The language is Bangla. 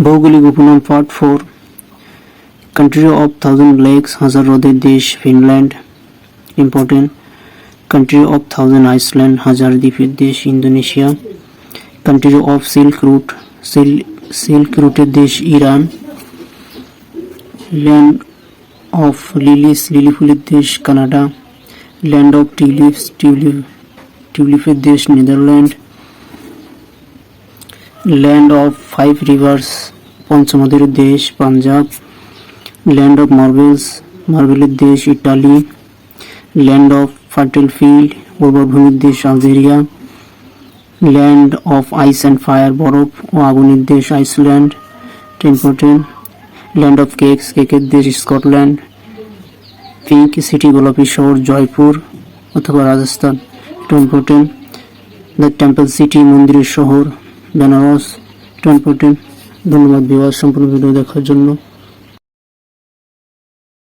ভৌগোলিক উপনাম পার্ট 4। কান্ট্রি অফ 1000 লেকস, হাজার হ্রদের দেশ Finland. Important. Country of 1000 Iceland, হাজার দ্বীপের দেশ Indonesia. Country of silk route, silk রুটের দেশ Iran. Land of lilies, lily ফুলের দেশ কানাডা। ল্যান্ড অফ টিউলিপস, টিউলিপের দেশ নেদারল্যান্ড। ল্যান্ড অফ 5 রিভার্স, পঞ্চমদের দেশ পাঞ্জাব। ল্যান্ড অফ মার্বেলস, মার্বেলের দেশ Italy. Land of fertile field, উর্বর ভূমির দেশ Algeria. Land of ice and fire, বরফ ও আগুনের দেশ Iceland. Important. Land of cakes, কেকের দেশ স্কটল্যান্ড। পিঙ্ক সিটি, গোলাপি শহর জয়পুর অথবা Rajasthan. Important. The temple city, মন্দিরের শহর বেনারস। ইম্পর্টেন্ট। ধন্যবাদ ভিউয়ার্স সম্পূর্ণ ভিডিও দেখার জন্য।